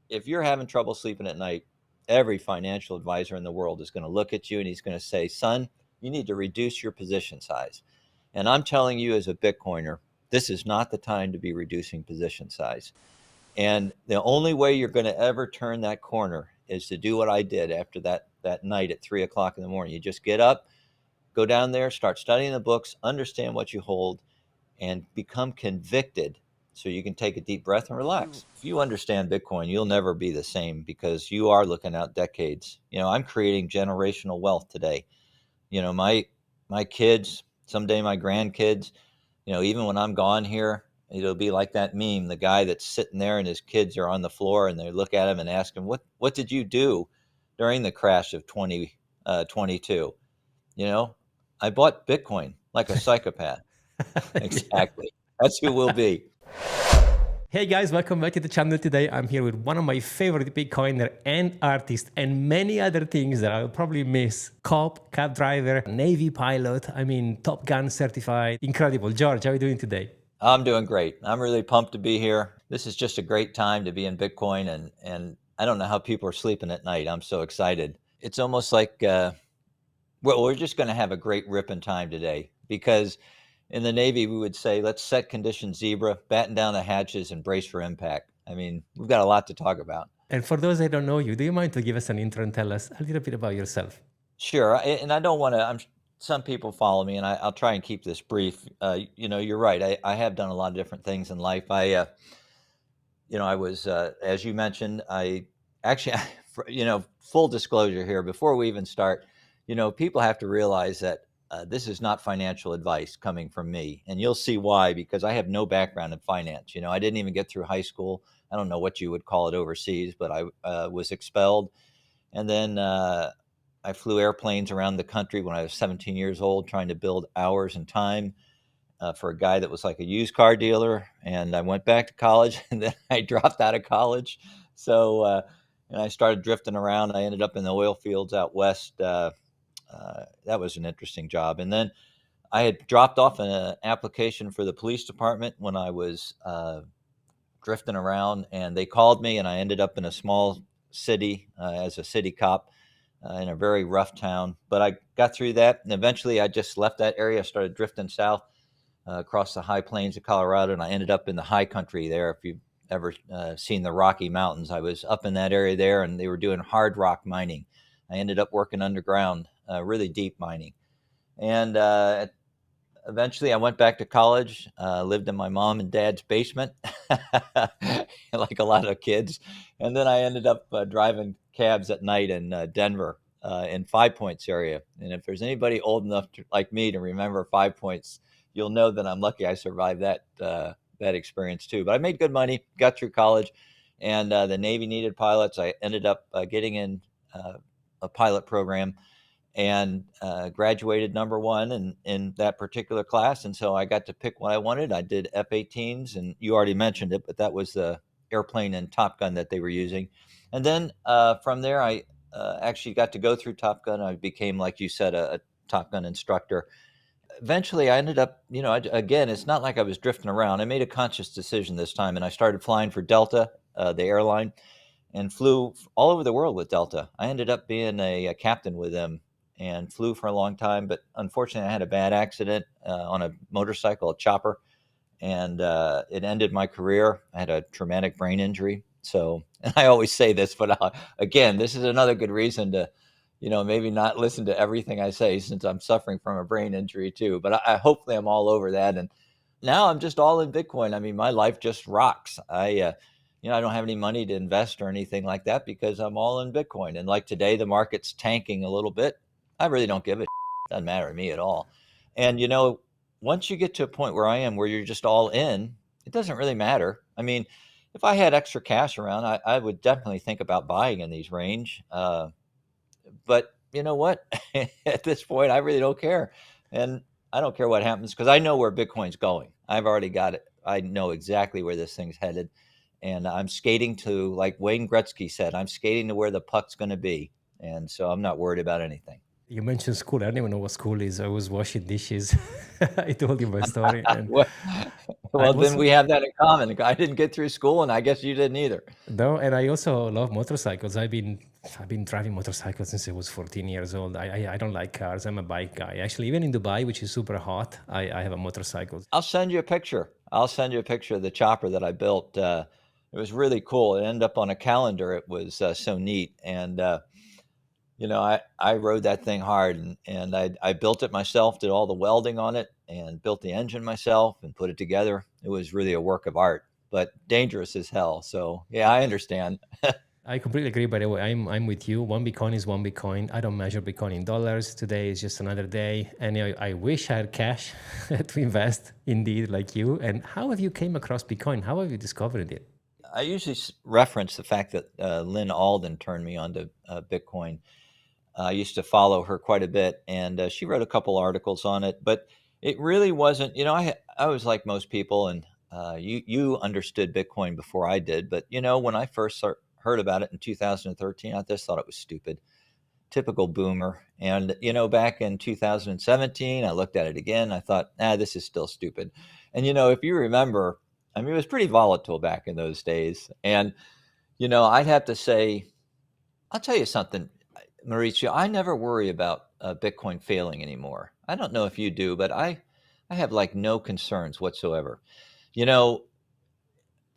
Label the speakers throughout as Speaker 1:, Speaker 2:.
Speaker 1: If you're having trouble sleeping at night, every financial advisor in the world is going to look at you and he's going to say, son, you need to reduce your position size. And I'm telling you, as a Bitcoiner, this is not the time to be reducing position size. And the only way you're going to ever turn that corner is to do what I did after that night at 3 o'clock in the morning. You just get up, go down there, start studying the books, understand what you hold, and become convicted so you can take a deep breath and relax. If you understand Bitcoin, you'll never be the same because you are looking out decades. I'm creating generational wealth today. My kids, someday my grandkids, even when I'm gone here, it'll be like that meme, the guy that's sitting there and his kids are on the floor and they look at him and ask him, what did you do during the crash of 2022? I bought Bitcoin like a psychopath. Exactly. That's who we'll be.
Speaker 2: Hey guys, welcome back to the channel. Today I'm here with one of my favorite Bitcoiner and artist and many other things that I'll probably miss. Cop, cab driver, Navy pilot, Top Gun certified. Incredible. George, how are you doing today?
Speaker 1: I'm doing great. I'm really pumped to be here. This is just a great time to be in Bitcoin, and I don't know how people are sleeping at night. I'm so excited. It's almost like we're just going to have a great ripping time today because in the Navy, we would say, let's set condition zebra, batten down the hatches, and brace for impact. We've got a lot to talk about.
Speaker 2: And for those that don't know you, do you mind to give us an intro and tell us a little bit about yourself?
Speaker 1: Sure. And I don't want to, some people follow me, and I'll try and keep this brief. You're right. I have done a lot of different things in life. I was, as you mentioned, I actually, full disclosure here, before we even start, people have to realize that this is not financial advice coming from me. And you'll see why, because I have no background in finance. I didn't even get through high school. I don't know what you would call it overseas, but I was expelled. And then I flew airplanes around the country when I was 17 years old, trying to build hours and time for a guy that was like a used car dealer. And I went back to college and then I dropped out of college. And I started drifting around. I ended up in the oil fields out west. That was an interesting job. And then I had dropped off an application for the police department when I was drifting around, and they called me, and I ended up in a small city as a city cop in a very rough town. But I got through that, and eventually I just left that area, started drifting south across the high plains of Colorado, and I ended up in the high country there. If you've ever seen the Rocky Mountains, I was up in that area there, and they were doing hard rock mining. I ended up working underground, really deep mining. And eventually I went back to college, lived in my mom and dad's basement, like a lot of kids. And then I ended up driving cabs at night in Denver, in Five Points area. And if there's anybody old enough like me to remember Five Points, you'll know that I'm lucky I survived that experience too. But I made good money, got through college, and the Navy needed pilots. I ended up getting in a pilot program and graduated number one in that particular class. And so I got to pick what I wanted. I did F-18s, and you already mentioned it, but that was the airplane in Top Gun that they were using. And then from there, I actually got to go through Top Gun. I became, like you said, a Top Gun instructor. Eventually, I ended up, again, it's not like I was drifting around. I made a conscious decision this time, and I started flying for Delta, the airline, and flew all over the world with Delta. I ended up being a captain with them and flew for a long time. But unfortunately, I had a bad accident on a motorcycle, a chopper, and it ended my career. I had a traumatic brain injury. So, and I always say this, but again, this is another good reason to, maybe not listen to everything I say since I'm suffering from a brain injury too. But I hopefully I'm all over that. And now I'm just all in Bitcoin. My life just rocks. I don't have any money to invest or anything like that because I'm all in Bitcoin. And like today, the market's tanking a little bit. I really don't give a shit. Doesn't matter to me at all. And once you get to a point where I am, where you're just all in, it doesn't really matter. If I had extra cash around, I would definitely think about buying in these range. But you know what? At this point, I really don't care. And I don't care what happens because I know where Bitcoin's going. I've already got it. I know exactly where this thing's headed. And I'm skating to, like Wayne Gretzky said, I'm skating to where the puck's going to be. And so I'm not worried about anything.
Speaker 2: You mentioned school. I don't even know what school is. I was washing dishes. I told you my story, and
Speaker 1: Well,
Speaker 2: I
Speaker 1: well, then
Speaker 2: also
Speaker 1: we have that in common. I didn't get through school, and I guess you didn't either.
Speaker 2: no, and I also love motorcycles. I've been driving motorcycles since I was 14 years old. I don't like cars. I'm a bike guy. Actually, even in Dubai, which is super hot, I have a motorcycle.
Speaker 1: I'll send you a picture. I'll send you a picture of the chopper that I built. It was really cool. It ended up on a calendar. It was so neat, and I rode that thing hard, and I built it myself, did all the welding on it, and built the engine myself, and put it together. It was really a work of art, but dangerous as hell. So yeah, I understand.
Speaker 2: I completely agree. By the way, I'm with you. One Bitcoin is one Bitcoin. I don't measure Bitcoin in dollars. Today is just another day, and I wish I had cash to invest. Indeed, like you. And how have you came across Bitcoin? How have you discovered it?
Speaker 1: I usually reference the fact that Lynn Alden turned me onto Bitcoin. I used to follow her quite a bit, and she wrote a couple articles on it. But it really wasn't. I was like most people, and you understood Bitcoin before I did. But when I first heard about it in 2013, I just thought it was stupid, typical boomer. And back in 2017, I looked at it again. I thought, this is still stupid. And if you remember, I mean, it was pretty volatile back in those days. And I'd have to say, I'll tell you something, Mauricio. I never worry about Bitcoin failing anymore. I don't know if you do, but I have like no concerns whatsoever. You know,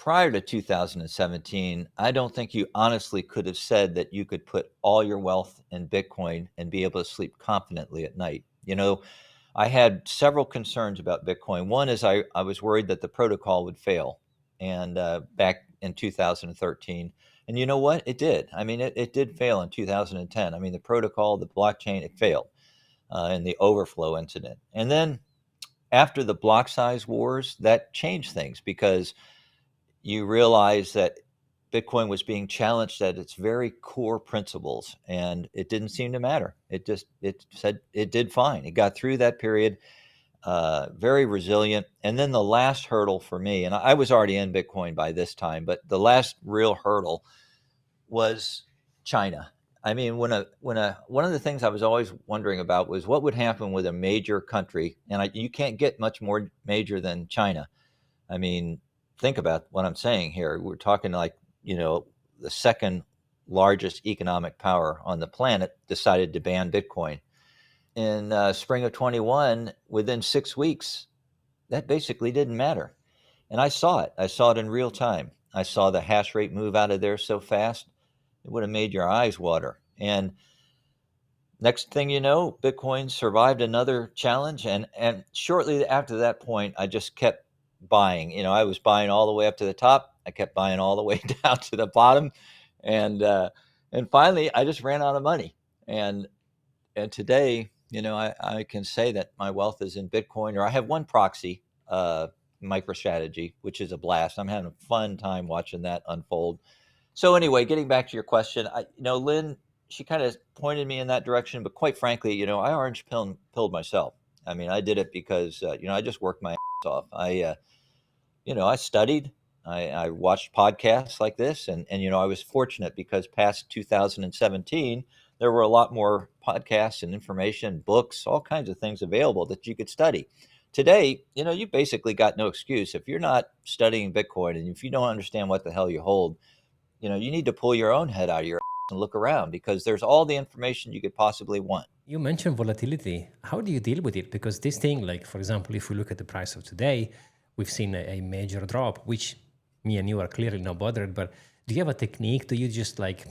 Speaker 1: Prior to 2017, I don't think you honestly could have said that you could put all your wealth in Bitcoin and be able to sleep confidently at night. I had several concerns about Bitcoin. One is I was worried that the protocol would fail, and back in 2013. And you know what? It did. I mean, it did fail in 2010. I mean, the protocol, the blockchain, it failed in the overflow incident. And then after the block size wars, that changed things because you realize that Bitcoin was being challenged at its very core principles, and it didn't seem to matter. It said it did fine. It got through that period, very resilient. And then the last hurdle for me, and I was already in Bitcoin by this time, but the last real hurdle was China. I mean, one of the things I was always wondering about was what would happen with a major country, and you can't get much more major than China. I mean, think about what I'm saying here. We're talking like, the second largest economic power on the planet decided to ban Bitcoin. In spring of 21, within 6 weeks, that basically didn't matter. And I saw it. I saw it in real time. I saw the hash rate move out of there so fast, it would have made your eyes water. And next thing you know, Bitcoin survived another challenge. And shortly after that point, I just kept buying. I was buying all the way up to the top. I kept buying all the way down to the bottom. And finally, I just ran out of money. And today, I can say that my wealth is in Bitcoin, or I have one proxy, MicroStrategy, which is a blast. I'm having a fun time watching that unfold. So anyway, getting back to your question, Lynn, she kind of pointed me in that direction, but quite frankly, I pilled myself. I mean, I did it because I just worked my ass off. I studied, I watched podcasts like this, and I was fortunate because past 2017, there were a lot more podcasts and information, books, all kinds of things available that you could study. Today, you basically got no excuse if you're not studying Bitcoin and if you don't understand what the hell you hold. You need to pull your own head out of your ass and look around because there's all the information you could possibly want.
Speaker 2: You mentioned volatility. How do you deal with it? Because this thing, like for example, if we look at the price of today, we've seen a major drop, which me and you are clearly not bothered. But do you have a technique? Do you just like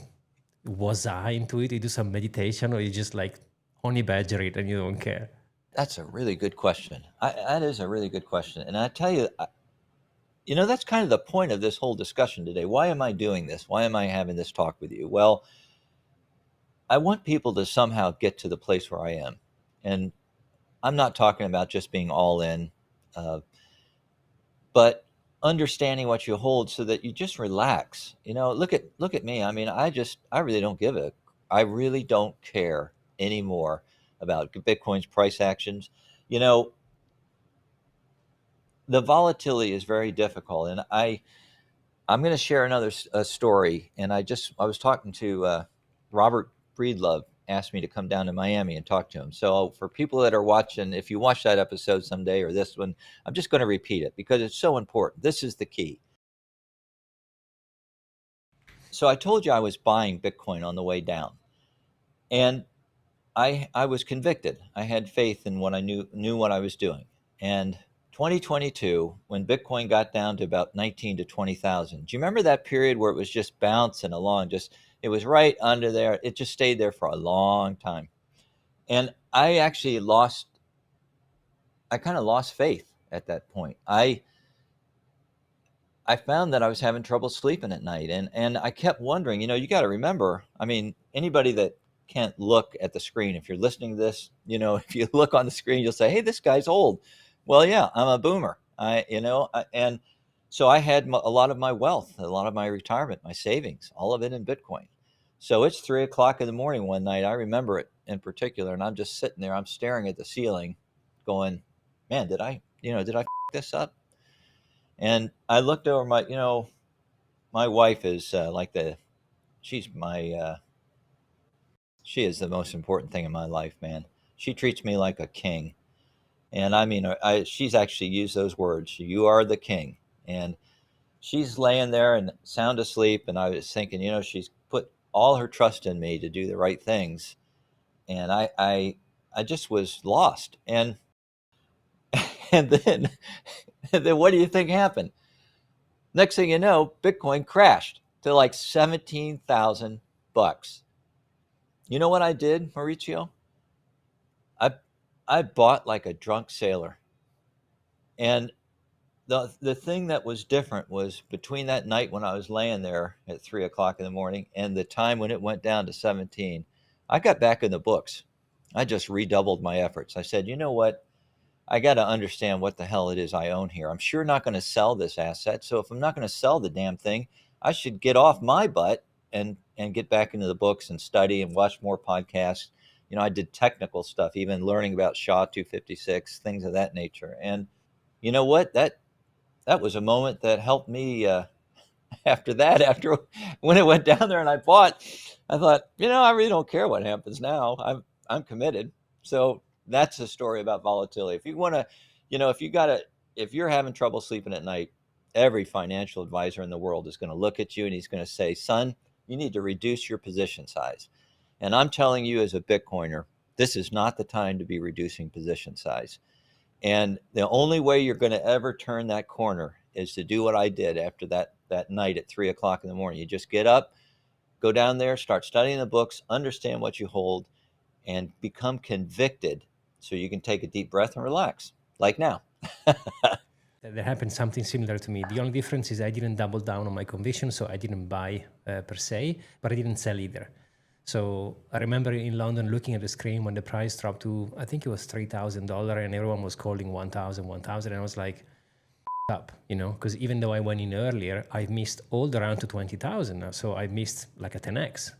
Speaker 2: was I into it? You do some meditation, or you just like honey badger it and you don't care?
Speaker 1: That's a really good question. That is a really good question. And I tell you, that's kind of the point of this whole discussion today. Why am I doing this? Why am I having this talk with you? Well, I want people to somehow get to the place where I am. And I'm not talking about just being all in, uh, but understanding what you hold so that you just relax. Look at me. I mean, I really don't I really don't care anymore about Bitcoin's price actions. You know, the volatility is very difficult, and I'm going to share another story. And I was talking to Robert Breedlove, asked me to come down to Miami and talk to him. So for people that are watching, if you watch that episode someday or this one, I'm just going to repeat it because it's so important. This is the key. So I told you I was buying Bitcoin on the way down, and I was convicted. I had faith in what I knew what I was doing. And 2022, when Bitcoin got down to about 19 to 20,000, do you remember that period where it was just bouncing along? Just it was right under there. It just stayed there for a long time. And I actually I kind of lost faith at that point. I found that I was having trouble sleeping at night, and I kept wondering, you got to remember, I mean, anybody that can't look at the screen, if you're listening to this, if you look on the screen, you'll say, "Hey, this guy's old." Well, yeah, I'm a boomer. And so I had a lot of my wealth, a lot of my retirement, my savings, all of it in Bitcoin. So it's 3 o'clock in the morning one night. I remember it in particular, and I'm just sitting there. I'm staring at the ceiling, going, "Man, did I this up?" And I looked over my wife is she's she is the most important thing in my life, man. She treats me like a king. And I mean, she's actually used those words. You are the king. And she's laying there and sound asleep. And I was thinking, she's put all her trust in me to do the right things. And I just was lost. And, and then, and then what do you think happened? Next thing you know, Bitcoin crashed to like 17,000 bucks. You know what I did, Mauricio? I I bought like a drunk sailor. And the thing that was different was between that night when I was laying there at 3 o'clock in the morning and the time when it went down to 17, I got back in the books. I just redoubled my efforts. I said, you know what? I got to understand what the hell it is I own here. I'm sure not going to sell this asset. So if I'm not going to sell the damn thing, I should get off my butt and get back into the books and study and watch more podcasts. I did technical stuff, even learning about SHA 256, things of that nature. And you know what? That was a moment that helped me after that, after when it went down there and I bought, I thought, I really don't care what happens now. I'm committed. So that's the story about volatility. If you want to, if you're having trouble sleeping at night, every financial advisor in the world is going to look at you and he's going to say, son, you need to reduce your position size. And I'm telling you as a Bitcoiner, this is not the time to be reducing position size. And the only way you're going to ever turn that corner is to do what I did after that night at 3 o'clock in the morning. You just get up, go down there, start studying the books, understand what you hold, and become convicted so you can take a deep breath and relax, like now.
Speaker 2: There happened something similar to me. The only difference is I didn't double down on my conviction, so I didn't buy per se, but I didn't sell either. So I remember in London looking at the screen when the price dropped to, I think it was $3,000 and everyone was calling 1,000, 1,000. And I was like, up, because even though I went in earlier, I missed all the round to 20,000 now. So I missed like a 10x.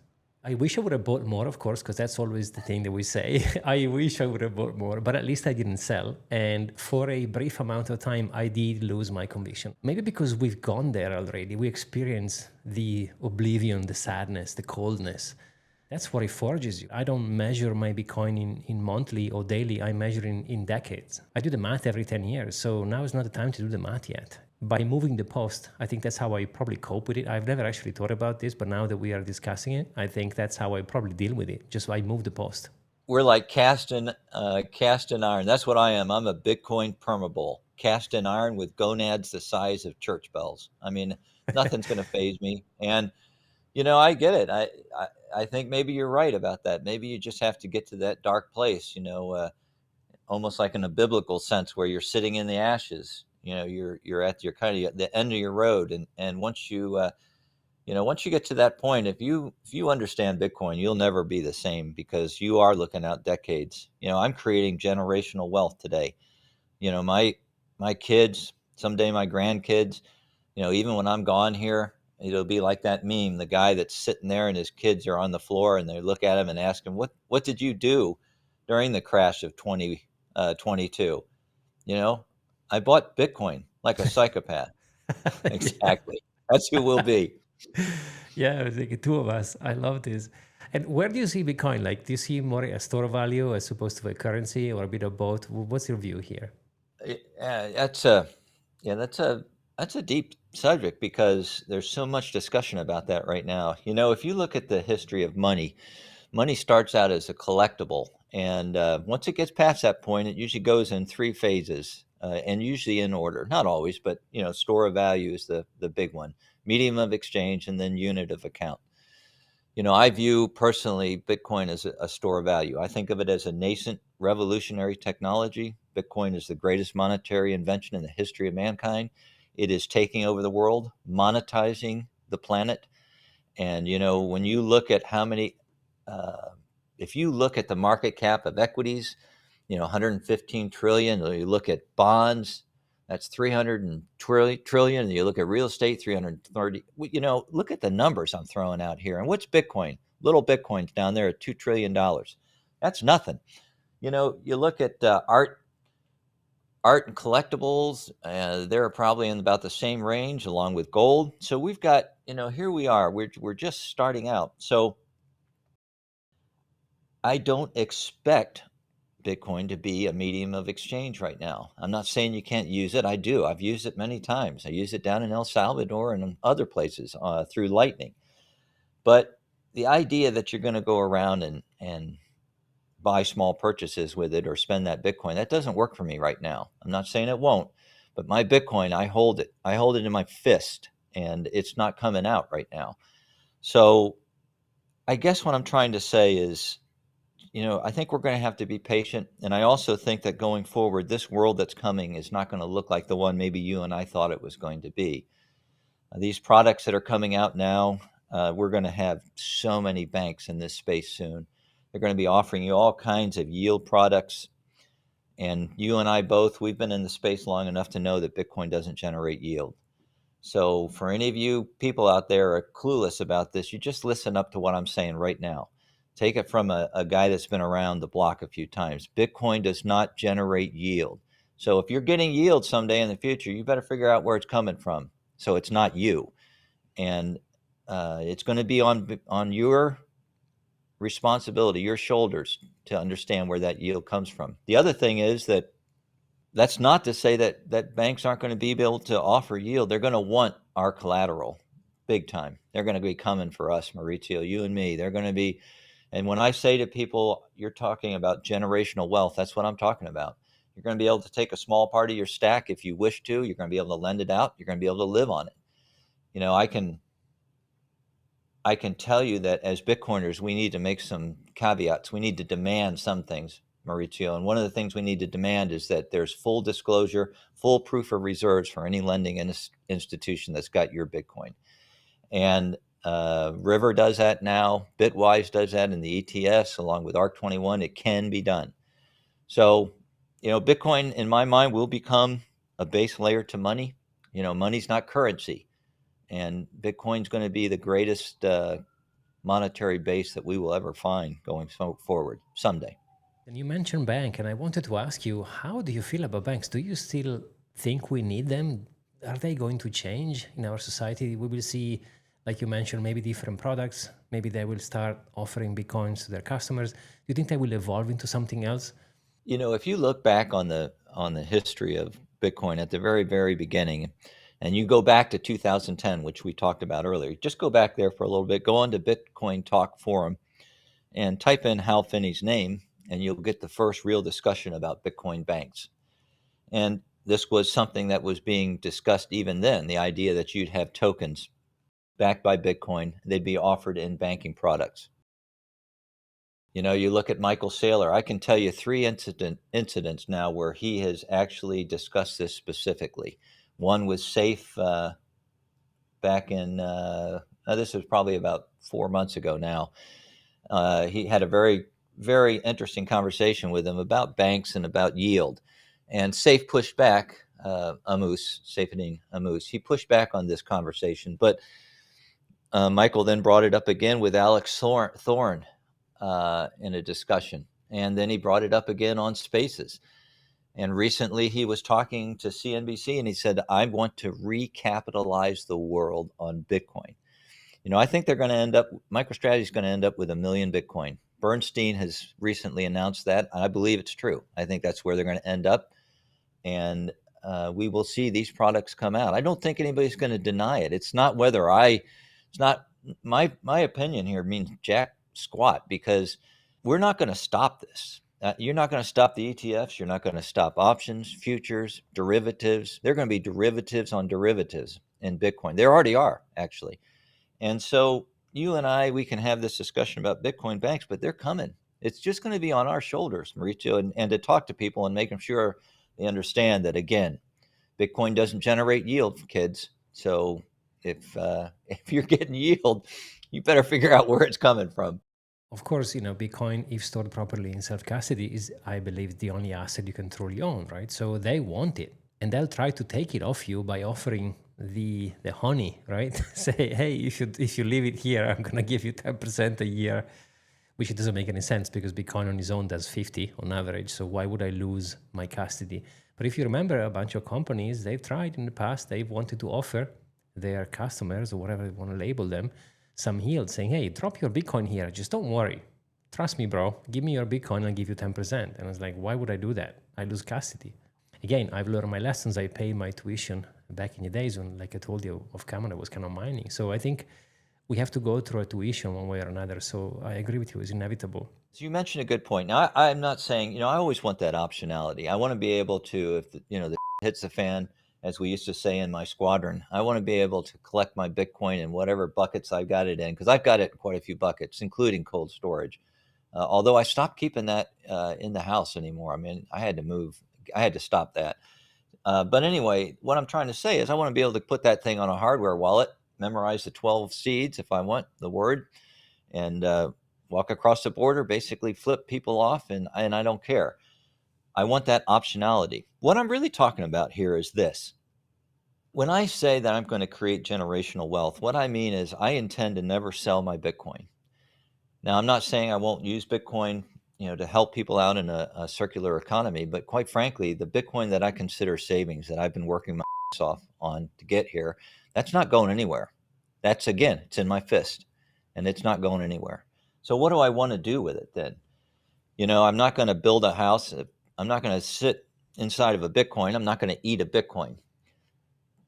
Speaker 2: I wish I would have bought more, of course, because that's always the thing that we say. I wish I would have bought more, but at least I didn't sell. And for a brief amount of time, I did lose my conviction. Maybe because we've gone there already. We experience the oblivion, the sadness, the coldness. That's what it forges you. I don't measure my Bitcoin in monthly or daily. I measure in decades. I do the math every 10 years. So now is not the time to do the math yet. By moving the post, I think that's how I probably cope with it. I've never actually thought about this, but now that we are discussing it, I think that's how I probably deal with it. Just I move the post.
Speaker 1: We're like cast in iron. That's what I am. I'm a Bitcoin permabull, cast in iron with gonads the size of church bells. I mean, nothing's going to phase me. And I get it. I think maybe you're right about that. Maybe you just have to get to that dark place, almost like in a biblical sense where you're sitting in the ashes. You're at your kind of the end of your road, and once once you get to that point, if you understand Bitcoin, you'll never be the same because you are looking out decades. I'm creating generational wealth today. My kids, someday my grandkids, even when I'm gone here, it'll be like that meme, the guy that's sitting there and his kids are on the floor and they look at him and ask him, what did you do during the crash of 2022? I bought Bitcoin like a psychopath. Exactly. That's who we'll be.
Speaker 2: Yeah, I was like two of us. I love this. And where do you see Bitcoin? Like, do you see more a store of value as opposed to a currency, or a bit of both? What's your view here?
Speaker 1: That's a yeah, that's a deep subject because there's so much discussion about that right now. If you look at the history of money, money starts out as a collectible, and once it gets past that point, it usually goes in three phases, and usually in order. Not always, but store of value is the big one, medium of exchange, and then unit of account. I view personally Bitcoin as a store of value. I think of it as a nascent revolutionary technology. Bitcoin is the greatest monetary invention in the history of mankind. It is taking over the world, monetizing the planet. And, when you look at uh, if you look at the market cap of equities, 115 trillion, or you look at bonds, that's 300 trillion, and you look at real estate, 330. Look at the numbers I'm throwing out here. And what's Bitcoin? Little Bitcoin's down there at $2 trillion. That's nothing. You look at art and collectibles, they're probably in about the same range along with gold. So we've got, here we are, we're just starting out. So I don't expect Bitcoin to be a medium of exchange right now. I'm not saying you can't use it. I do. I've used it many times. I use it down in El Salvador and in other places through Lightning. But the idea that you're going to go around and buy small purchases with it or spend that Bitcoin, that doesn't work for me right now. I'm not saying it won't, but my Bitcoin, I hold it. I hold it in my fist, and it's not coming out right now. So I guess what I'm trying to say is, I think we're going to have to be patient. And I also think that going forward, this world that's coming is not going to look like the one maybe you and I thought it was going to be. These products that are coming out now, we're going to have so many banks in this space soon. They're going to be offering you all kinds of yield products. And you and I both, we've been in the space long enough to know that Bitcoin doesn't generate yield. So for any of you people out there are clueless about this, you just listen up to what I'm saying right now. Take it from a guy that's been around the block a few times. Bitcoin does not generate yield. So if you're getting yield someday in the future, you better figure out where it's coming from. So it's not you. And it's going to be on your responsibility, your shoulders, to understand where that yield comes from. The other thing is that's not to say that banks aren't going to be able to offer yield. They're going to want our collateral big time. They're going to be coming for us, Maurizio, you and me. They're going to be, and when I say to people, you're talking about generational wealth, that's what I'm talking about. You're going to be able to take a small part of your stack if you wish to. You're going to be able to lend it out. You're going to be able to live on it. I can tell you that as Bitcoiners, we need to make some caveats. We need to demand some things, Maurizio. And one of the things we need to demand is that there's full disclosure, full proof of reserves for any lending institution that's got your Bitcoin. And River does that now. Bitwise does that in the ETS along with ARC21. It can be done. So, Bitcoin, in my mind, will become a base layer to money. Money's not currency. And Bitcoin's going to be the greatest monetary base that we will ever find going forward someday.
Speaker 2: And you mentioned bank, and I wanted to ask you, how do you feel about banks? Do you still think we need them? Are they going to change in our society? We will see, like you mentioned, maybe different products. Maybe they will start offering Bitcoins to their customers. Do you think they will evolve into something else?
Speaker 1: If you look back on the history of Bitcoin at the very, very beginning, and you go back to 2010, which we talked about earlier, just go back there for a little bit, go on to Bitcoin Talk Forum and type in Hal Finney's name, and you'll get the first real discussion about Bitcoin banks. And this was something that was being discussed even then, the idea that you'd have tokens backed by Bitcoin, they'd be offered in banking products. You look at Michael Saylor. I can tell you three incidents now where he has actually discussed this specifically. One was Safe back in, this was probably about 4 months ago now. He had a very, very interesting conversation with him about banks and about yield. And Safe pushed back, Saifedean Ammous, he pushed back on this conversation. But Michael then brought it up again with Alex Thorne in a discussion. And then he brought it up again on Spaces. And recently he was talking to CNBC and he said, I want to recapitalize the world on Bitcoin. I think they're going to end up, MicroStrategy is going to end up with 1 million Bitcoin. Bernstein has recently announced that. I believe it's true. I think that's where they're going to end up. And we will see these products come out. I don't think anybody's going to deny it. It's not it's not my opinion here means jack squat, because we're not going to stop this. You're not going to stop the ETFs. You're not going to stop options, futures, derivatives. They're going to be derivatives on derivatives in Bitcoin. There already are, actually. And so you and I, we can have this discussion about Bitcoin banks, but they're coming. It's just going to be on our shoulders, Mauricio, and to talk to people and make them sure they understand that, again, Bitcoin doesn't generate yield, kids. So if you're getting yield, you better figure out where it's coming from.
Speaker 2: Of course, Bitcoin, if stored properly in self-custody, is, I believe, the only asset you can truly own, right? So they want it, and they'll try to take it off you by offering the honey, right? Say, hey, if you leave it here, I'm gonna give you 10% a year, which it doesn't make any sense because Bitcoin on its own does 50 on average. So why would I lose my custody? But if you remember, a bunch of companies, they've tried in the past, they've wanted to offer their customers, or whatever you want to label them, some yield, saying, hey, drop your Bitcoin here. Just don't worry. Trust me, bro. Give me your Bitcoin, I'll give you 10%. And I was like, why would I do that? I lose custody. Again, I've learned my lessons. I paid my tuition back in the days when, like I told you, off camera, I was kind of mining. So I think we have to go through a tuition one way or another. So I agree with you, it's inevitable.
Speaker 1: So you mentioned a good point. Now, I'm not saying, I always want that optionality. I want to be able to, if the hits the fan, as we used to say in my squadron, I want to be able to collect my Bitcoin in whatever buckets I've got it in, because I've got it in quite a few buckets, including cold storage. Although I stopped keeping that in the house anymore. I mean, I had to move. I had to stop that. But anyway, what I'm trying to say is I want to be able to put that thing on a hardware wallet, memorize the 12 seeds if I want the word, and walk across the border, basically flip people off, and I don't care. I want that optionality. What I'm really talking about here is this. When I say that I'm going to create generational wealth, what I mean is I intend to never sell my Bitcoin. Now, I'm not saying I won't use Bitcoin, to help people out in a circular economy, but quite frankly, the Bitcoin that I consider savings that I've been working my ass off on to get here, that's not going anywhere. That's, again, it's in my fist, and it's not going anywhere. So what do I want to do with it then? I'm not going to build a house. I'm not going to sit inside of a Bitcoin. I'm not going to eat a Bitcoin.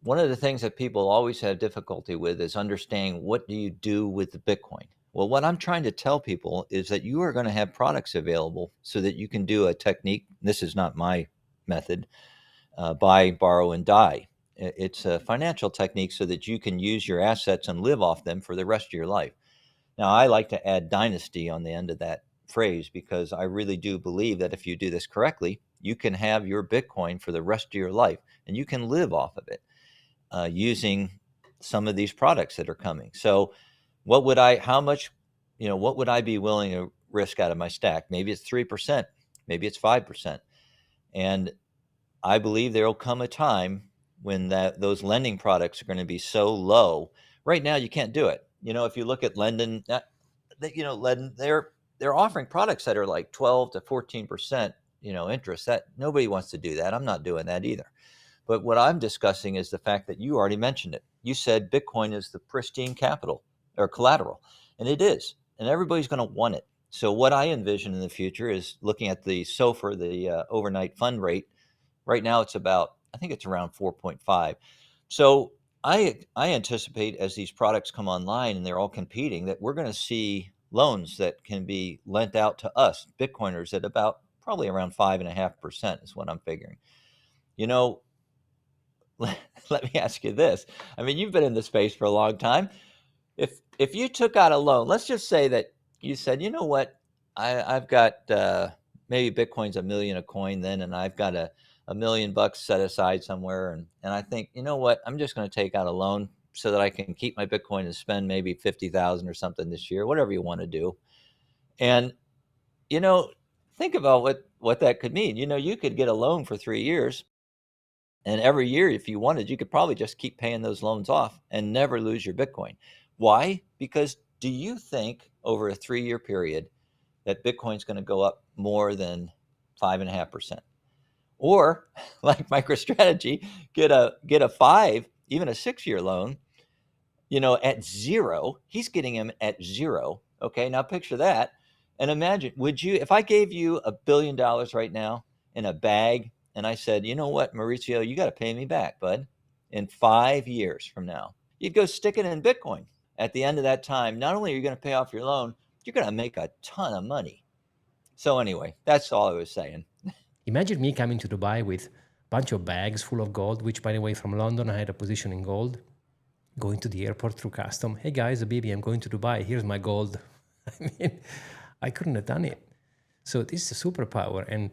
Speaker 1: One of the things that people always have difficulty with is understanding, what do you do with the Bitcoin? Well, what I'm trying to tell people is that you are going to have products available so that you can do a technique. This is not my method, buy, borrow, and die. It's a financial technique so that you can use your assets and live off them for the rest of your life. Now, I like to add dynasty on the end of that phrase, because I really do believe that if you do this correctly, you can have your Bitcoin for the rest of your life, and you can live off of it using some of these products that are coming. So what would I be willing to risk out of my stack? Maybe it's 3%, maybe it's 5%. And I believe there'll come a time when those lending products are going to be so low. Right now, you can't do it. If you look at Lending, Lending, they're offering products that are like 12 to 14%, interest. That nobody wants to do that. I'm not doing that either. But what I'm discussing is the fact that you already mentioned it. You said Bitcoin is the pristine capital or collateral, and it is, and everybody's going to want it. So what I envision in the future is looking at the SOFR, the overnight fund rate. Right now, I think it's around 4.5. So I anticipate, as these products come online and they're all competing, that we're going to see loans that can be lent out to us Bitcoiners at about probably around 5.5% is what I'm figuring. Let me ask you this. I mean, you've been in the space for a long time. If you took out a loan, let's just say that you said, you know what, I've got maybe Bitcoin's $1 million a coin then, and I've got $1 million set aside somewhere, and I think, you know what, I'm just going to take out a loan so that I can keep my Bitcoin and spend maybe 50,000 or something this year, whatever you want to do. And think about what that could mean. You could get a loan for 3 years. And every year, if you wanted, you could probably just keep paying those loans off and never lose your Bitcoin. Why? Because do you think over a 3-year period that Bitcoin's going to go up more than 5.5%? Or like MicroStrategy, get a 5, even a 6-year loan, at zero. He's getting them at zero. Okay, now picture that. And imagine, would you, if I gave you $1 billion right now in a bag, and I said, you know what, Mauricio, you got to pay me back, bud, in 5 years from now, you'd go stick it in Bitcoin. At the end of that time, not only are you going to pay off your loan, you're going to make a ton of money. So anyway, that's all I was saying.
Speaker 2: Imagine me coming to Dubai with a bunch of bags full of gold, which, by the way, from London, I had a position in gold. Going to the airport through custom. Hey guys, baby, I'm going to Dubai. Here's my gold. I mean, I couldn't have done it. So this is a superpower. And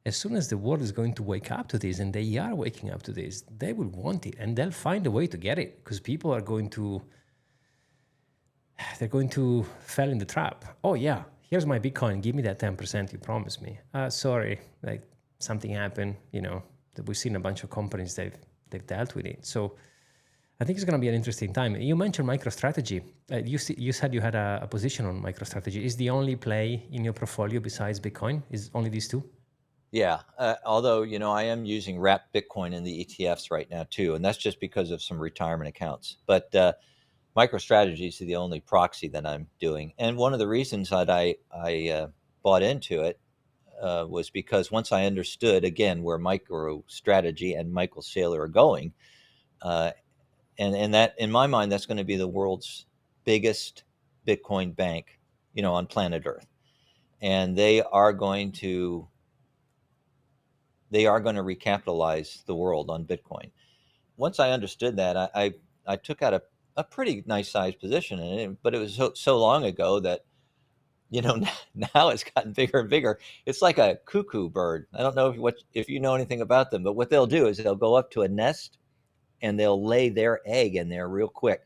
Speaker 2: as soon as the world is going to wake up to this, and they are waking up to this, they will want it and they'll find a way to get it, because people are going to, they're going to fall in the trap. Oh yeah, here's my Bitcoin. Give me that 10% you promised me. Sorry, like something happened, that we've seen a bunch of companies, they've dealt with it. So I think it's going to be an interesting time. You mentioned MicroStrategy. You said you had a position on MicroStrategy. Is the only play in your portfolio besides Bitcoin? Is only these two?
Speaker 1: Yeah, although, I am using wrapped Bitcoin in the ETFs right now too, and that's just because of some retirement accounts. But MicroStrategy is the only proxy that I'm doing. And one of the reasons that I bought into it was because once I understood, again, where MicroStrategy and Michael Saylor are going, and that, in my mind, that's going to be the world's biggest Bitcoin bank, on planet Earth. And they are going to recapitalize the world on Bitcoin. Once I understood that, I took out a pretty nice sized position in it, but it was so long ago that, now it's gotten bigger and bigger. It's like a cuckoo bird. I don't know if you know anything about them, but what they'll do is they'll go up to a nest and they'll lay their egg in there real quick.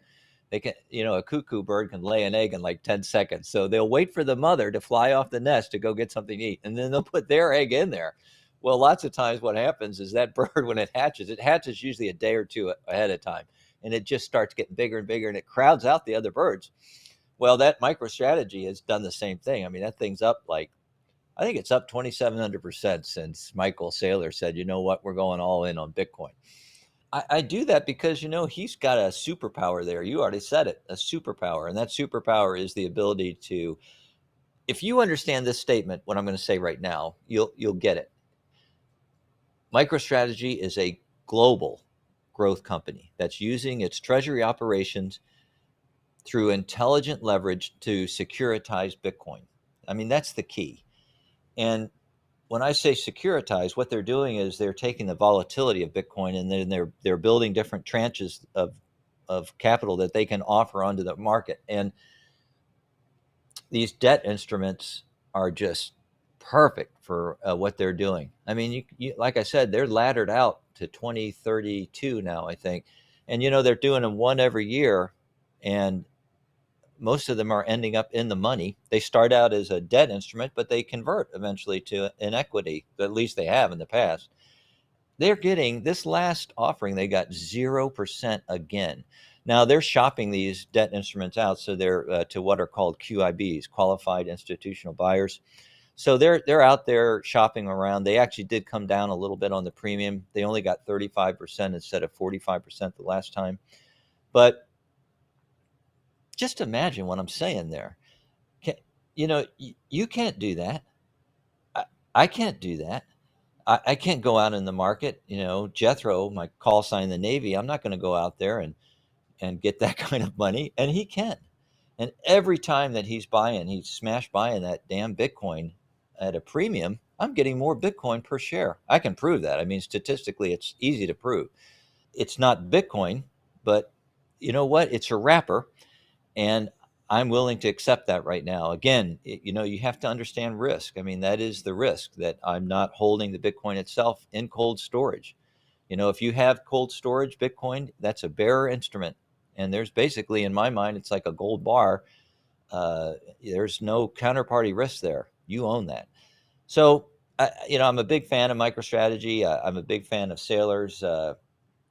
Speaker 1: They can, a cuckoo bird can lay an egg in like 10 seconds. So they'll wait for the mother to fly off the nest to go get something to eat, and then they'll put their egg in there. Well, lots of times what happens is that bird, when it hatches usually a day or two ahead of time, and it just starts getting bigger and bigger, and it crowds out the other birds. Well, that MicroStrategy has done the same thing. I mean, that thing's up I think it's up 2,700% since Michael Saylor said, you know what, we're going all in on Bitcoin. I do that because, he's got a superpower there. You already said it, a superpower. And that superpower is the ability to, if you understand this statement, what I'm going to say right now, you'll get it. MicroStrategy is a global growth company that's using its treasury operations through intelligent leverage to securitize Bitcoin. I mean, that's the key. And when I say securitize, what they're doing is they're taking the volatility of Bitcoin, and then they're building different tranches of capital that they can offer onto the market. And these debt instruments are just perfect for what they're doing. I mean, you like I said, they're laddered out to 2032 now, I think. And, they're doing them one every year, and most of them are ending up in the money. They start out as a debt instrument, but they convert eventually to an equity. At least they have in the past. They're getting, this last offering, they got 0% again. Now they're shopping these debt instruments out, so they're to what are called QIBs, qualified institutional buyers. So they're out there shopping around. They actually did come down a little bit on the premium. They only got 35% instead of 45% the last time. But just imagine what I'm saying there. You can't do that. I can't do that. I can't go out in the market. Jethro, my call sign in the Navy, I'm not going to go out there and get that kind of money. And he can. And every time that he's smash buying that damn Bitcoin at a premium, I'm getting more Bitcoin per share. I can prove that. I mean, statistically, it's easy to prove. It's not Bitcoin, but you know what? It's a wrapper. And I'm willing to accept that right now. Again, you have to understand risk. I mean, that is the risk, that I'm not holding the Bitcoin itself in cold storage. If you have cold storage Bitcoin, that's a bearer instrument. And there's basically, in my mind, it's like a gold bar. There's no counterparty risk there. You own that. So, I'm a big fan of MicroStrategy. I'm a big fan of Saylor's,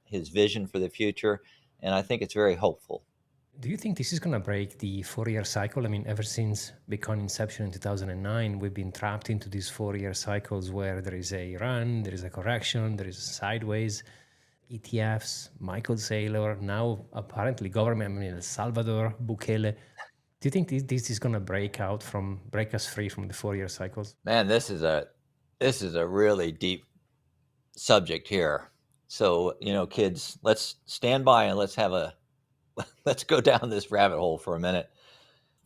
Speaker 1: his vision for the future. And I think it's very hopeful.
Speaker 2: Do you think this is going to break the 4-year cycle? I mean, ever since Bitcoin inception in 2009, we've been trapped into these 4-year cycles where there is a run, there is a correction, there is a sideways. ETFs, Michael Saylor, now apparently government, I mean, El Salvador, Bukele. Do you think this is going to break us free from the 4-year cycles?
Speaker 1: Man, this is a really deep subject here. So, kids, let's stand by and let's go down this rabbit hole for a minute.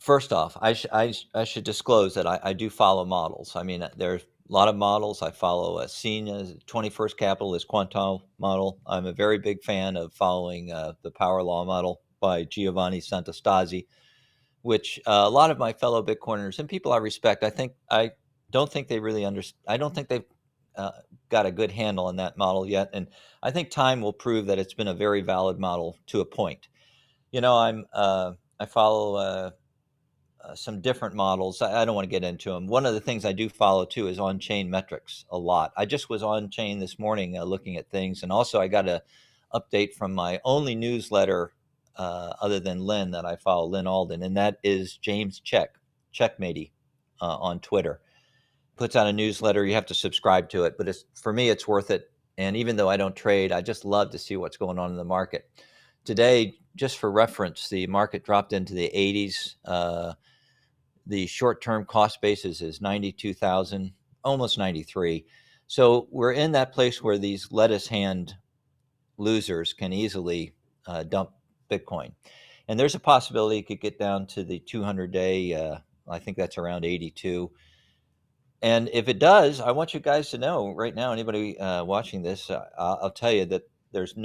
Speaker 1: First off, I should disclose that I do follow models. I mean, there's a lot of models. I follow a Senior 21st Capitalist Quantile model. I'm a very big fan of following the Power Law model by Giovanni Santostasi, which a lot of my fellow Bitcoiners and people I respect, I don't think they really understand. I don't think they've got a good handle on that model yet, and I think time will prove that it's been a very valid model to a point. I follow some different models. I don't want to get into them. One of the things I do follow too is on-chain metrics a lot. I just was on-chain this morning looking at things, and also I got a update from my only newsletter other than Lynn that I follow, Lynn Alden, and that is James Checkmatey on Twitter. Puts out a newsletter. You have to subscribe to it, but for me, it's worth it. And even though I don't trade, I just love to see what's going on in the market. Today, just for reference, the market dropped into the 80s. The short-term cost basis is 92,000, almost 93. So we're in that place where these lettuce hand losers can easily dump Bitcoin. And there's a possibility it could get down to the 200-day, I think that's around 82. And if it does, I want you guys to know right now, anybody watching this, I'll tell you that there's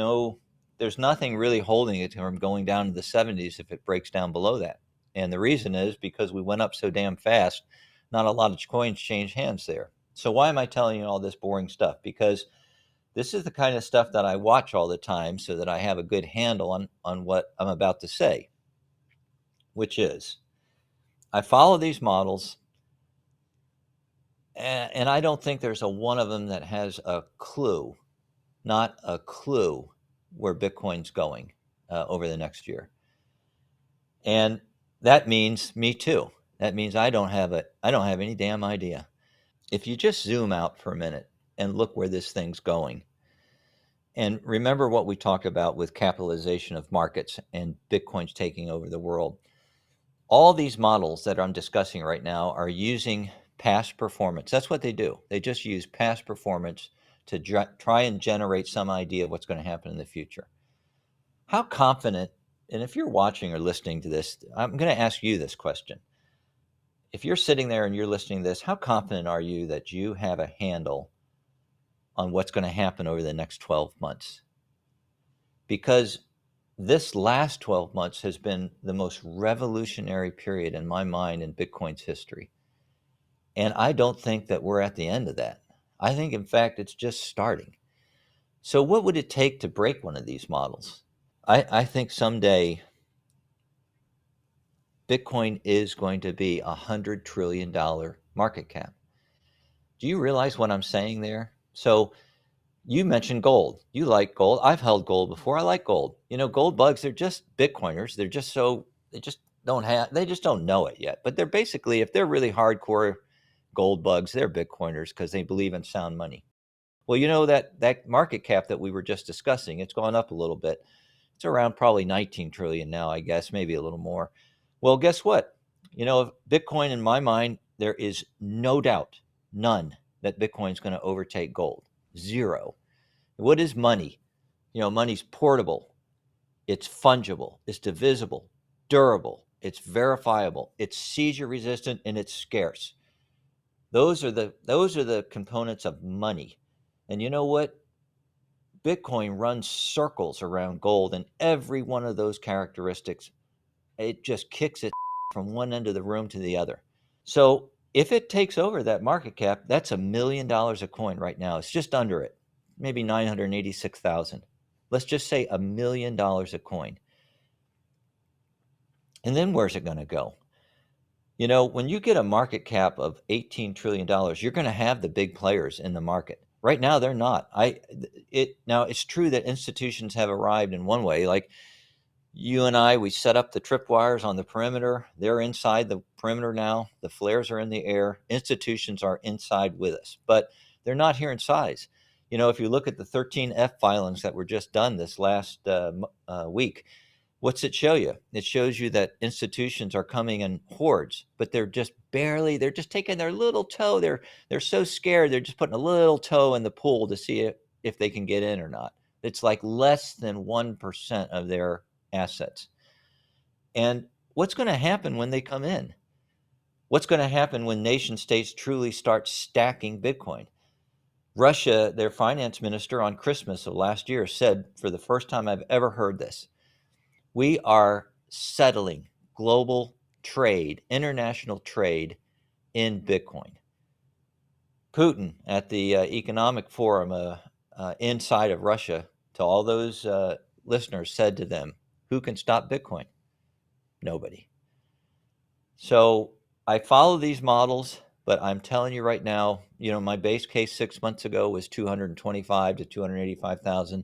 Speaker 1: nothing really holding it from going down to the 70s if it breaks down below that. And the reason is because we went up so damn fast, not a lot of coins change hands there. So why am I telling you all this boring stuff? Because this is the kind of stuff that I watch all the time so that I have a good handle on what I'm about to say, which is I follow these models, and I don't think there's a one of them that has a clue, not a clue, where Bitcoin's going over the next year. And that means me too. That means I don't have any damn idea. If you just zoom out for a minute and look where this thing's going, and remember what we talked about with capitalization of markets and Bitcoin's taking over the world. All these models that I'm discussing right now are using past performance. That's what they do. They just use past performance to try and generate some idea of what's going to happen in the future. How confident, and if you're watching or listening to this, I'm going to ask you this question. If you're sitting there and you're listening to this, how confident are you that you have a handle on what's going to happen over the next 12 months? Because this last 12 months has been the most revolutionary period in my mind in Bitcoin's history. And I don't think that we're at the end of that. I think, in fact, it's just starting. So what would it take to break one of these models? I think someday Bitcoin is going to be $100 trillion market cap. Do you realize what I'm saying there? So you mentioned gold. You like gold. I've held gold before. I like gold. Gold bugs, they're just Bitcoiners. They just don't know it yet. But they're basically, if they're really hardcore gold bugs, they're Bitcoiners because they believe in sound money. Well, that market cap that we were just discussing, it's gone up a little bit. It's around probably 19 trillion now, I guess, maybe a little more. Well, guess what? Bitcoin, in my mind, there is no doubt, none, that Bitcoin's going to overtake gold. Zero. What is money? Money's portable. It's fungible. It's divisible, durable. It's verifiable. It's seizure resistant, and it's scarce. Those are the components of money. And you know what? Bitcoin runs circles around gold, and every one of those characteristics, it just kicks it from one end of the room to the other. So if it takes over that market cap, that's $1 million a coin right now. It's just under it, maybe 986,000. Let's just say $1 million a coin. And then where's it going to go? When you get a market cap of $18 trillion, you're going to have the big players in the market. Right now, they're not. Now, it's true that institutions have arrived in one way. Like you and I, we set up the tripwires on the perimeter. They're inside the perimeter now. The flares are in the air. Institutions are inside with us, but they're not here in size. If you look at the 13F filings that were just done this last week, what's it show you? It shows you that institutions are coming in hordes, but they're just taking their little toe. They're so scared, they're just putting a little toe in the pool to see if they can get in or not. It's like less than 1% of their assets. And what's going to happen when they come in? What's going to happen when nation states truly start stacking Bitcoin? Russia, their finance minister on Christmas of last year said, for the first time I've ever heard this, we are settling global trade, international trade in Bitcoin. Putin at the economic forum inside of Russia, to all those listeners, said to them, who can stop Bitcoin? Nobody. So I follow these models, but I'm telling you right now, my base case 6 months ago was 225 to 285,000,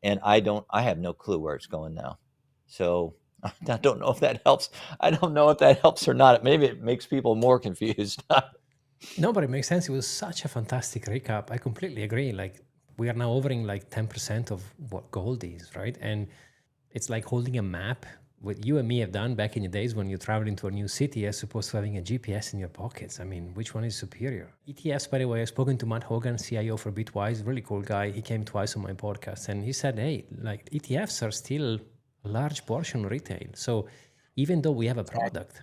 Speaker 1: and I have no clue where it's going now. So I don't know if that helps. I don't know if that helps or not. Maybe it makes people more confused.
Speaker 2: No, but it makes sense. It was such a fantastic recap. I completely agree. Like, we are now hovering like 10% of what gold is, right? And it's like holding a map. What you and me have done back in the days when you travel into a new city as opposed to having a GPS in your pockets. I mean, which one is superior? ETFs, by the way, I've spoken to Matt Hogan, CIO for Bitwise, really cool guy. He came twice on my podcast and he said, hey, like ETFs are still a large portion of retail. So even though we have a product,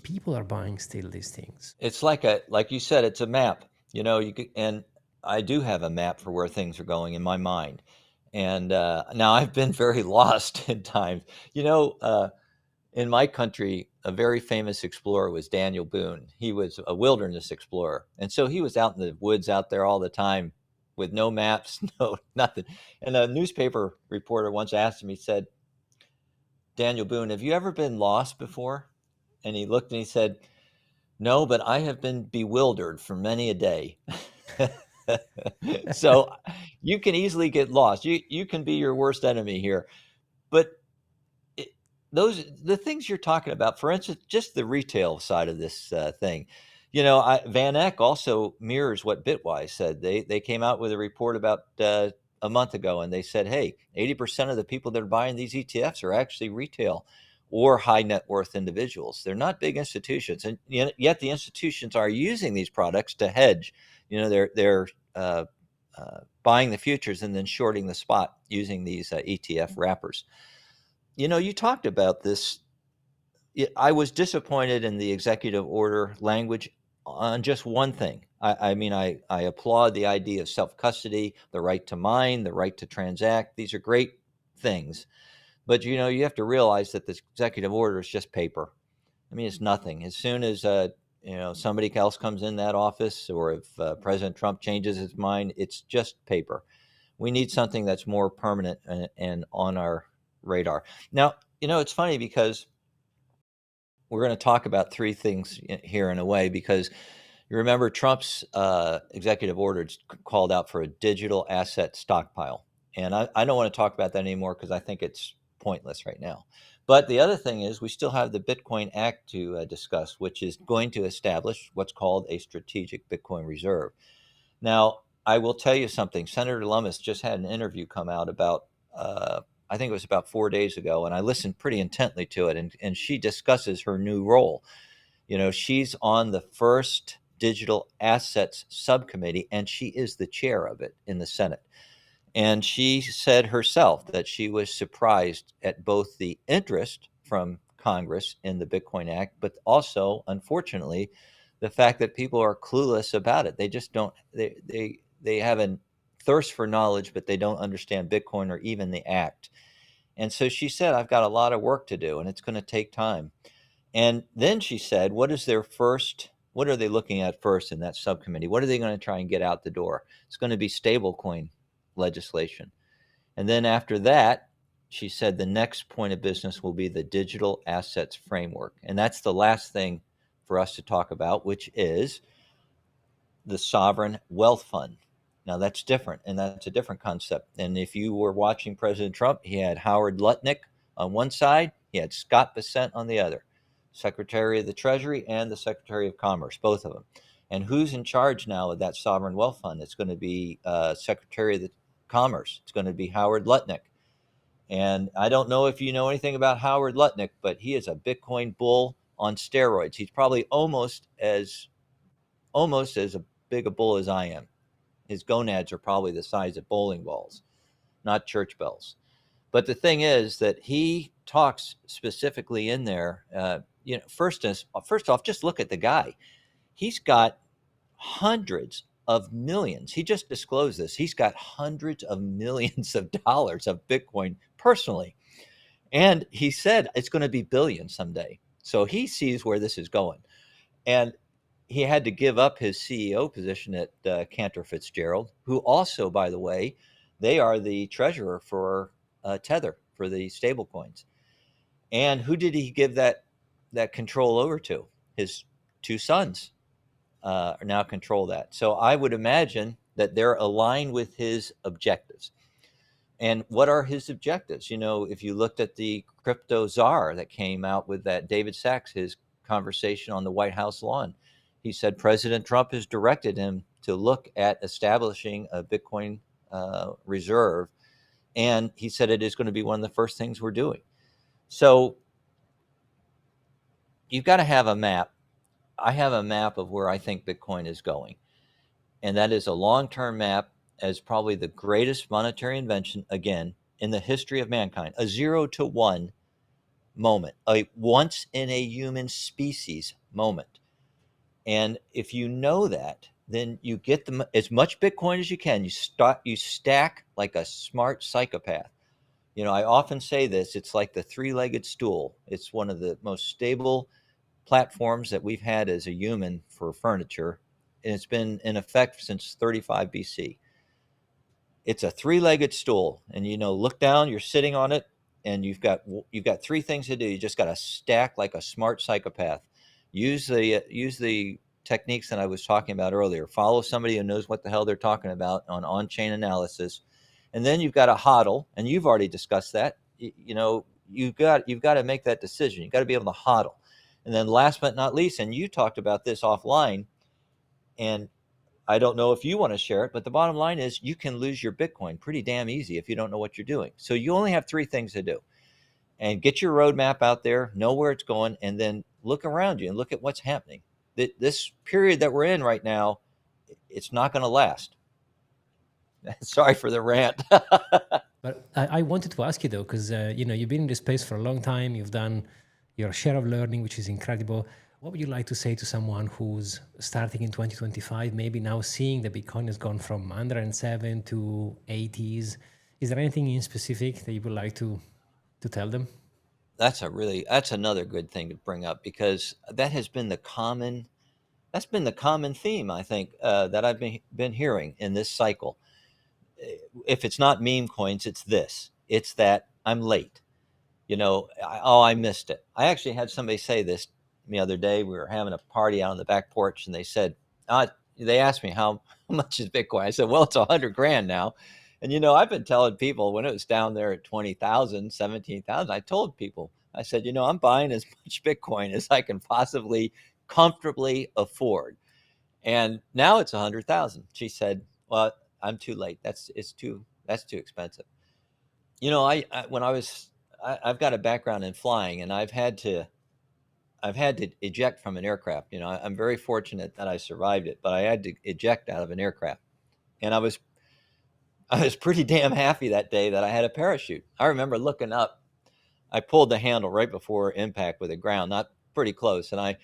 Speaker 2: people are buying still these things.
Speaker 1: It's like you said, it's a map. And I do have a map for where things are going in my mind. And now I've been very lost in times. In my country, a very famous explorer was Daniel Boone. He was a wilderness explorer. And so he was out in the woods out there all the time with no maps, no nothing. And a newspaper reporter once asked him, he said, Daniel Boone, have you ever been lost before? And he looked and he said, no, but I have been bewildered for many a day. So you can easily get lost. You can be your worst enemy here. But the things you're talking about, for instance, just the retail side of this thing, Van Eck also mirrors what Bitwise said. They came out with a report about a month ago, and they said, hey, 80% of the people that are buying these ETFs are actually retail or high net worth individuals. They're not big institutions, and yet the institutions are using these products to hedge. They're buying the futures and then shorting the spot using these ETF wrappers. You talked about this. I was disappointed in the executive order language on just one thing. I applaud the idea of self-custody, the right to mine, the right to transact. These are great things. But, you have to realize that this executive order is just paper. I mean, it's nothing. As soon as, somebody else comes in that office, or if President Trump changes his mind, it's just paper. We need something that's more permanent and on our radar. Now, it's funny because we're going to talk about three things here in a way, because you remember Trump's executive order called out for a digital asset stockpile. And I don't want to talk about that anymore because I think it's pointless right now. But the other thing is we still have the Bitcoin Act to discuss, which is going to establish what's called a strategic Bitcoin reserve. Now, I will tell you something. Senator Lummis just had an interview come out about, I think it was about 4 days ago, and I listened pretty intently to it. And she discusses her new role. She's on the first digital assets subcommittee, and she is the chair of it in the Senate. And she said herself that she was surprised at both the interest from Congress in the Bitcoin Act, but also, unfortunately, the fact that people are clueless about it. They just don't, they have a thirst for knowledge, but they don't understand Bitcoin or even the act. And so she said, I've got a lot of work to do, and it's going to take time. And then she said, what are they looking at first in that subcommittee? What are they going to try and get out the door? It's going to be stablecoin legislation. And then after that, she said the next point of business will be the digital assets framework. And that's the last thing for us to talk about, which is the sovereign wealth fund. Now that's different, and that's a different concept. And if you were watching President Trump, he had Howard Lutnick on one side, he had Scott Bessent on the other, Secretary of the Treasury and the Secretary of Commerce, both of them. And who's in charge now of that sovereign wealth fund? It's going to be Secretary of the Commerce. It's going to be Howard Lutnick. And I don't know if you know anything about Howard Lutnick, but he is a Bitcoin bull on steroids. He's probably almost as a big a bull as I am. His gonads are probably the size of bowling balls, not church bells. But the thing is that he talks specifically in there. First off, just look at the guy. He's got hundreds of millions. He just disclosed this. He's got hundreds of millions of dollars of Bitcoin personally. And he said it's going to be billions someday. So he sees where this is going. And he had to give up his CEO position at Cantor Fitzgerald, who also, by the way, they are the treasurer for Tether for the stablecoins. And who did he give that control over to? His two sons now control that. So I would imagine that they're aligned with his objectives. And what are his objectives? If you looked at the crypto czar that came out with that David Sachs, his conversation on the White House lawn, he said President Trump has directed him to look at establishing a Bitcoin reserve. And he said it is going to be one of the first things we're doing. So you've got to have a map. I have a map of where I think Bitcoin is going. And that is a long-term map as probably the greatest monetary invention, again, in the history of mankind, a 0 to 1 moment, a once in a human species moment. And if you know that, then you get as much Bitcoin as you can. You stack like a smart psychopath. I often say this, it's like the three-legged stool. It's one of the most stable platforms that we've had as a human for furniture. And it's been in effect since 35 BC. It's a three-legged stool, and look down, you're sitting on it, and you've got three things to do. You just got to stack like a smart psychopath. Use the techniques that I was talking about earlier. Follow somebody who knows what the hell they're talking about on-chain analysis. And then you've got to hodl, and you've already discussed that. You've got to make that decision. You've got to be able to hodl. And then last but not least, and you talked about this offline, and I don't know if you want to share it, but the bottom line is you can lose your Bitcoin pretty damn easy if you don't know what you're doing. So you only have three things to do. And get your roadmap out there, know where it's going, and then look around you and look at what's happening. This period that we're in right now, it's not going to last. Sorry for the rant.
Speaker 2: But I wanted to ask you though, because you've been in this space for a long time. You've done your share of learning, which is incredible. What would you like to say to someone who's starting in 2025, maybe now seeing the Bitcoin has gone from 107 to 80s? Is there anything in specific that you would like to tell them?
Speaker 1: That's another good thing to bring up, because that's been the common theme, I think, that I've been hearing in this cycle. If it's not meme coins, it's this. It's that I'm late. I missed it. I actually had somebody say this the other day. We were having a party out on the back porch, and they said, they asked me how much is Bitcoin. I said, well, it's 100 grand now. And, I've been telling people when it was down there at 20,000, 17,000, I told people, I said, I'm buying as much Bitcoin as I can possibly comfortably afford. And now it's 100,000. She said, well, I'm too late. That's too expensive. I've got a background in flying, and I've had to eject from an aircraft. I'm very fortunate that I survived it, but I had to eject out of an aircraft. And I was pretty damn happy that day that I had a parachute. I remember looking up. I pulled the handle right before impact with the ground, not pretty close. And I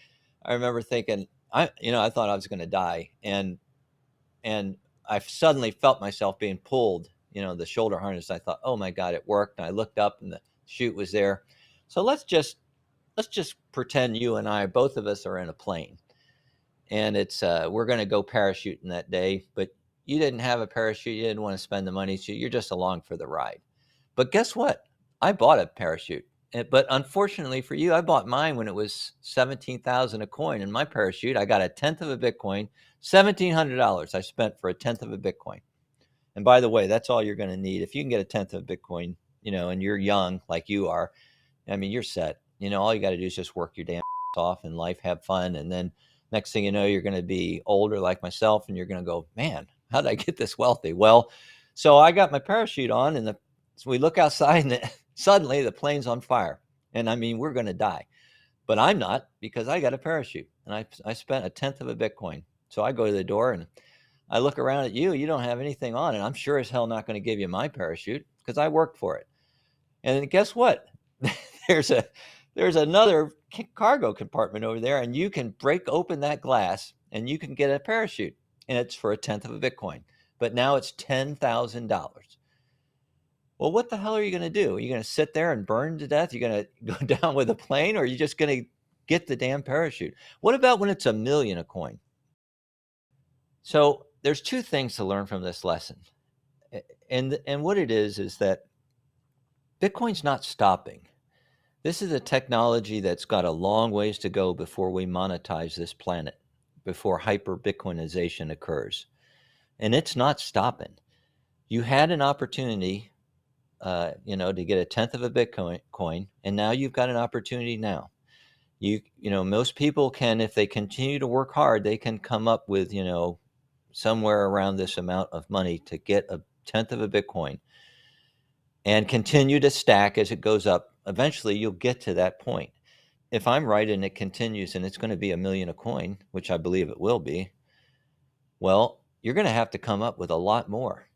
Speaker 1: remember thinking, I thought I was going to die. And I suddenly felt myself being pulled, the shoulder harness. I thought, oh my God, it worked. And I looked up and the chute was there. So let's just pretend you and I, both of us, are in a plane, and it's we're going to go parachuting that day, but you didn't have a parachute. You didn't want to spend the money. So you're just along for the ride. But guess what? I bought a parachute. But unfortunately for you, I bought mine when it was 17,000 a coin. And my parachute, I got a tenth of a Bitcoin, $1,700 I spent for a tenth of a Bitcoin. And by the way, that's all you're going to need. If you can get a tenth of a Bitcoin, and you're young like you are, I mean, you're set. All you got to do is just work your damn off in life, have fun. And then Next thing you know, you're going to be older like myself, and you're going to go, man, how did I get this wealthy? Well, so I got my parachute on, and so we look outside, and suddenly the plane's on fire. And I mean, we're going to die. But I'm not, because I got a parachute, and I spent a tenth of a Bitcoin. So I go to the door and I look around at you. You don't have anything on, and I'm sure as hell not going to give you my parachute because I worked for it. And guess what? there's a there's another cargo compartment over there, and you can break open that glass and you can get a parachute, and it's for a tenth of a Bitcoin. But now it's $10,000. Well, what the hell are you going to do? Are you going to sit there and burn to death? You're going to go down with a plane, or are you just going to get the damn parachute? What about when it's $1 million a coin? So there's two things to learn from this lesson. And what it is that Bitcoin's not stopping. This is a technology that's got a long ways to go before we monetize this planet, before hyper Bitcoinization occurs. And it's not stopping. You had an opportunity, to get a tenth of a Bitcoin coin, and now you've got an opportunity now. Most people can, if they continue to work hard, they can come up with, somewhere around this amount of money to get a tenth of a Bitcoin and continue to stack as it goes up. Eventually, you'll get to that point. If I'm right and it continues and it's going to be $1 million a coin, which I believe it will be, well, you're going to have to come up with a lot more.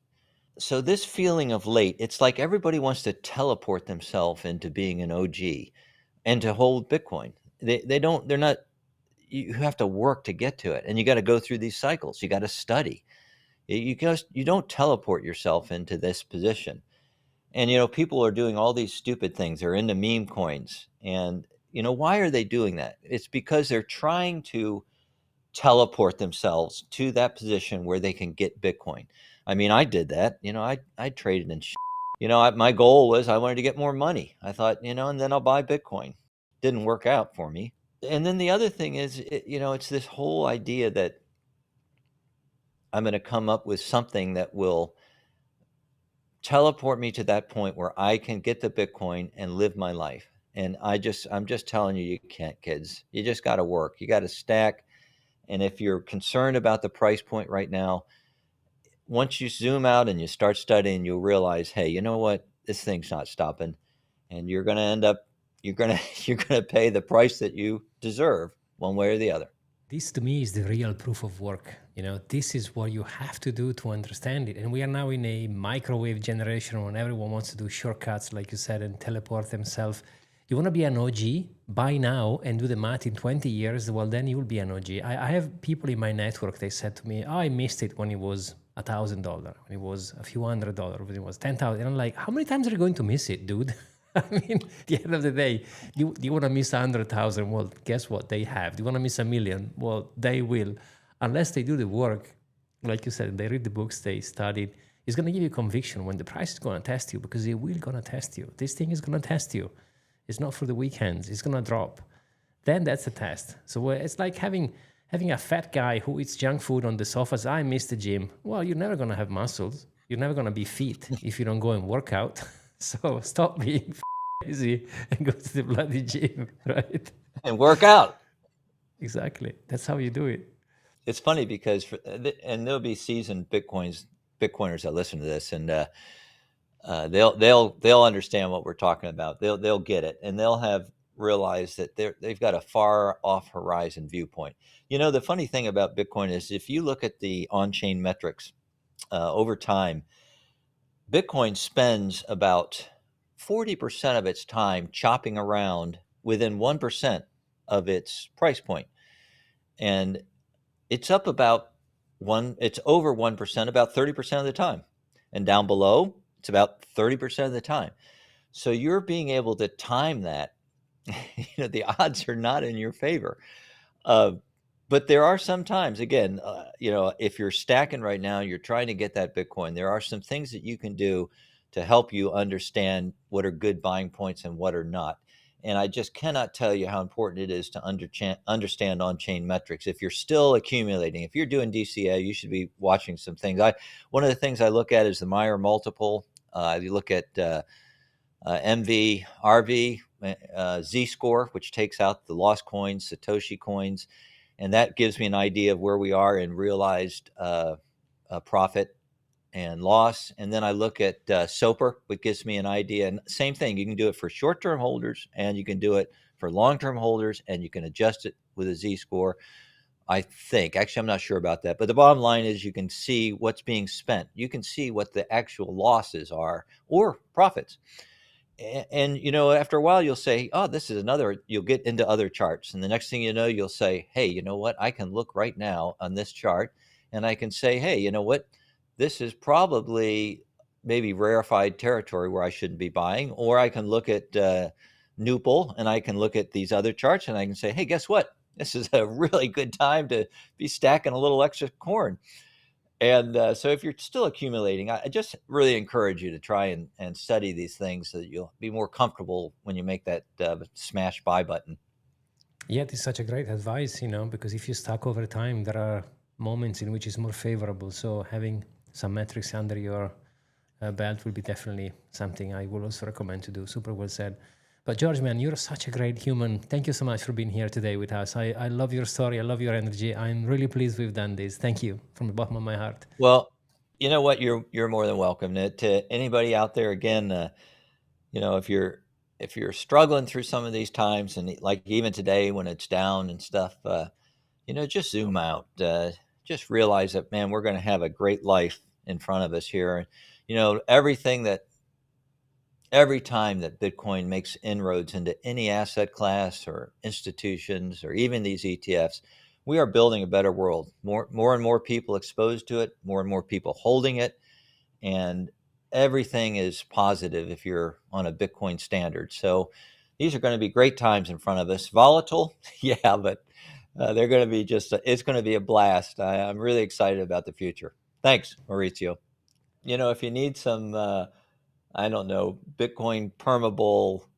Speaker 1: So this feeling of late, it's like everybody wants to teleport themselves into being an OG and to hold Bitcoin. They're not, you have to work to get to it, and you got to go through these cycles. You got to study. You don't teleport yourself into this position. And people are doing all these stupid things. They're into meme coins. And why are they doing that? It's because they're trying to teleport themselves to that position where they can get Bitcoin. I mean, I did that. I traded in my goal was I wanted to get more money. I thought, and then I'll buy Bitcoin. Didn't work out for me. And then the other thing is, it's this whole idea that I'm going to come up with something that will teleport me to that point where I can get the Bitcoin and live my life. And I'm just telling you, you can't, kids. You just got to work. You got to stack. And if you're concerned about the price point right now, once you zoom out and you start studying, you'll realize, hey, you know what? This thing's not stopping. And you're going to end up, you're going to pay the price that you deserve one way or the other.
Speaker 2: This to me is the real proof of work. This is what you have to do to understand it. And we are now in a microwave generation when everyone wants to do shortcuts, like you said, and teleport themselves. You want to be an OG, buy now and do the math in 20 years. Well, then you will be an OG. I have people in my network, they said to me, oh, I missed it when it was $1,000, when it was a few $100, when it was 10,000. And I'm like, how many times are you going to miss it, dude? I mean, at the end of the day, do you want to miss 100,000? Well, guess what? They have. Do you want to miss 1 million? Well, they will. Unless they do the work, like you said, they read the books, they studied. It's going to give you conviction when the price is going to test you, because it will going to test you. This thing is going to test you. It's not for the weekends. It's going to drop. Then that's a test. So it's like having a fat guy who eats junk food on the sofas. I miss the gym. Well, you're never going to have muscles. You're never going to be fit if you don't go and work out. So stop being crazy and go to the bloody gym, right?
Speaker 1: And work out.
Speaker 2: Exactly. That's how you do it.
Speaker 1: It's funny because, and there'll be seasoned Bitcoiners that listen to this, and they'll understand what we're talking about. They'll get it, and they'll have realized that they've got a far off horizon viewpoint. The funny thing about Bitcoin is if you look at the on-chain metrics over time, Bitcoin spends about 40% of its time chopping around within 1% of its price point. And it's up about it's over 1% about 30% of the time. And down below, it's about 30% of the time. So you're being able to time that. The odds are not in your favor. But there are some times, again, if you're stacking right now, you're trying to get that Bitcoin, there are some things that you can do to help you understand what are good buying points and what are not. And I just cannot tell you how important it is to understand on-chain metrics. If you're still accumulating, if you're doing DCA, you should be watching some things. One of the things I look at is the Meyer multiple. You look at MV, RV, Z-score, which takes out the lost coins, Satoshi coins. and that gives me an idea of where we are in realized profit and loss. And then I look at SOPR, which gives me an idea. And same thing, you can do it for short-term holders, and you can do it for long-term holders, and you can adjust it with a Z-score. I think, actually, I'm not sure about that, but the bottom line is you can see what's being spent. You can see what the actual losses are or profits. And after a while, you'll say, oh, this is another, you'll get into other charts. And the next thing you know, you'll say, hey, you know what? I can look right now on this chart and I can say, hey, you know what? This is probably maybe rarefied territory where I shouldn't be buying. Or I can look at Nupal and I can look at these other charts and I can say, hey, guess what? This is a really good time to be stacking a little extra corn. And so if you're still accumulating, I just really encourage you to try and study these things so that you'll be more comfortable when you make that smash buy button.
Speaker 2: Yeah, this is such a great advice, because if you stack over time, there are moments in which it's more favorable. So having some metrics under your belt will be definitely something I will also recommend to do. Super well said. But George, man, you're such a great human. Thank you so much for being here today with us. I love your story. I love your energy. I'm really pleased we've done this. Thank you from the bottom of my heart.
Speaker 1: Well, you know what? You're more than welcome. To anybody out there, again, if you're struggling through some of these times, and like even today when it's down and stuff, just zoom out. Just realize that, man, we're going to have a great life in front of us here. Every time that Bitcoin makes inroads into any asset class or institutions or even these ETFs, we are building a better world. More and more people exposed to it, more and more people holding it, and everything is positive if you're on a Bitcoin standard. So these are going to be great times in front of us. Volatile, yeah, but they're going to be it's going to be a blast. I'm really excited about the future. Thanks, Maurizio. If you need some I don't know, Bitcoin permeable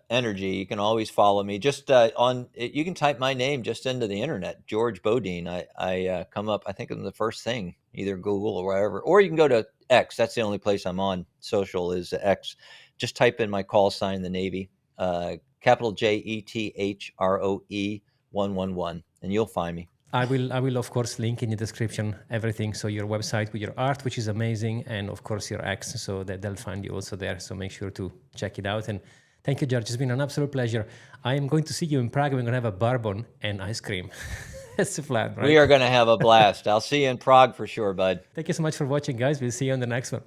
Speaker 1: energy, you can always follow me. Just you can type my name just into the internet, George Bodine. I come up, I think, in the first thing, either Google or wherever, or you can go to X. That's the only place I'm on social is X. Just type in my call sign, the Navy, capital JETHROE 111, and you'll find me.
Speaker 2: I will of course link in the description everything. So your website with your art, which is amazing, and of course your X, so that they'll find you also there. So make sure to check it out. And thank you, George. It's been an absolute pleasure. I am going to see you in Prague. We're going to have a bourbon and ice cream. That's the plan, right?
Speaker 1: We are going to have a blast. I'll see you in Prague for sure, bud.
Speaker 2: Thank you so much for watching, guys. We'll see you on the next one.